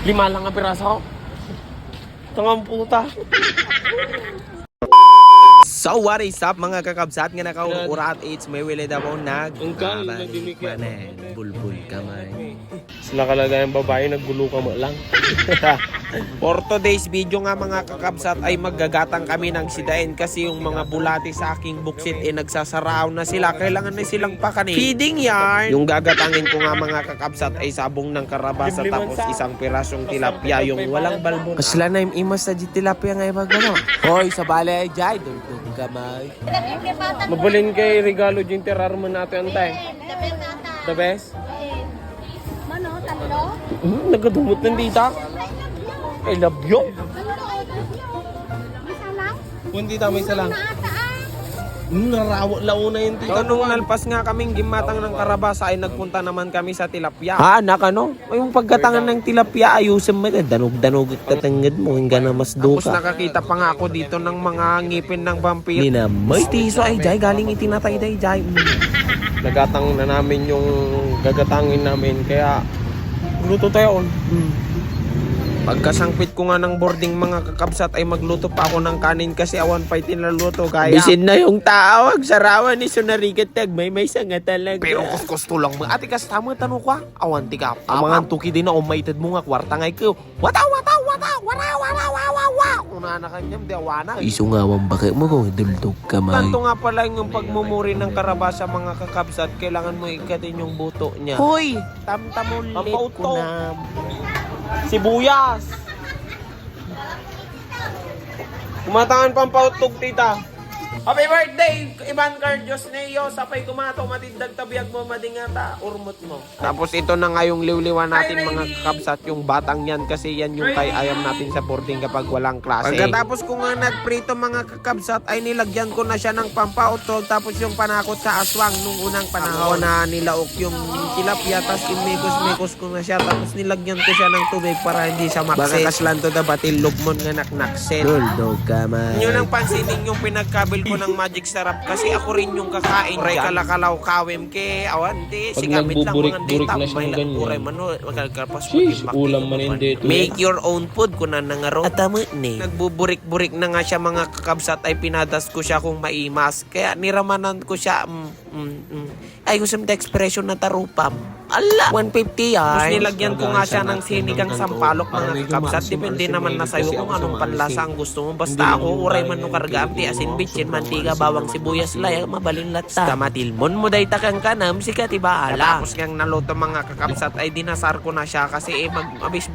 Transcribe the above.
5 lang ang piraso. Tangang puta. So what is up mga kakabsat nga nakaurat it's may wili daw bulbul kamay. Sila kalagay ang babae naggulo ka mo lang. For today's video nga mga kakabsat ay maggagatang kami ng sidain kasi yung mga bulati sa aking buksit nagsasarao na sila. Kailangan na silang pakanin. Feeding yarn. Yung gagatangin ko nga mga kakabsat ay sabong ng karabasa tapos isang pirasong tilapia yung walang balbon. Asla na yung imas na tilapia nga ibagano. Hoy sa balay jay dugdug kamay. Mabulin kay regalo yung terarman natin antay. The best? Mano, talo? Nagadumot ng dita. I love you. Isa lang? Kung dita may isa lang. Naataan. Narawa launa yung tita. So, nung nalpas nga kaming gimatang ng karabasa ay nagpunta naman kami sa tilapia. Ha, anak ano? Yung pagkatangan ng tilapia ayusin mo. Danog-danog at tatangad mo. Hingga na mas duka. Tapos nakakita pa nga ako dito ng mga ngipin ng vampire. Ninamay. Tiso ay jay. Galing itinatay day jay. Nagatang na namin yung gagatangin namin. Kaya luto tayo. Pagkasangpit ko nga ng boarding mga kakabsat ay magluto pa ako ng kanin kasi awan pa'y tinaluto kaya. Bisin na yung tawag, sarawan ni Sunarigat tag may sanga talaga. Pero kusto lang mga ati kas tama tanong ko awan tika. Ang mga tuki din na umaitad mo nga kwarta ngay ko. Wata. Una na kanyang diawana. Isungawang bakit mo kung duldog kamay. Kanto nga pala yung pagmumuri ng karabasa mga kakabsat, kailangan mo ikatin yung buto niya. Hoy! Tamtamulit ko na. Sibuyas. Kumatangan pang pautog tita. Happy birthday, Ivan Cardios Neo. Sapay kumato, matindag tabiyag mo, madingata, urmot mo. Tapos ito na nga yung liwliwan natin mga kakabsat, yung batang yan kasi yan yung kay ayam natin sa boarding kapag walang klase. Pagkatapos ko nga nagprito mga kakabsat ay nilagyan ko na siya ng pampautog tapos yung panakot sa aswang nung unang panahon na nilaok yung tilapia tapos imikos-mikos ko na siya tapos nilagyan ko siya ng tubig para hindi siya maksis. Baka kaslan to da batil lugmon nga naknaksen. Duldog kamay. Yun ang pansinin yung pinagkabil ko ng magic sarap kasi ako rin yung kakain dyan. Kalakalaw kawem ke awan di Pag sigamit lang mga nagbuburik-burik data na siyang ganyan. uray mano magkalkalpas Sheesh, ulam man hindi ito. make your own food kuna nangaro at tama ni nagbuburik-burik na nga siya mga kakabsat ay pinadas ko siya kung maimas kaya niramanan ko siya ay gusto mo expression na tarupam ala 150 ay nilagyan ko nga siya ng sinigang sampalok mga kakabsat depende naman na sa'yo kung anong panlasa ang gusto mo basta ako uray man no karga amti asin bitchin mantiga bawang sibuyas laya mabalin lata kamatilmon mo day takang kanam sikat iba ala tapos ngang naluto mga kakabsat ay dinasar ko na siya kasi mabis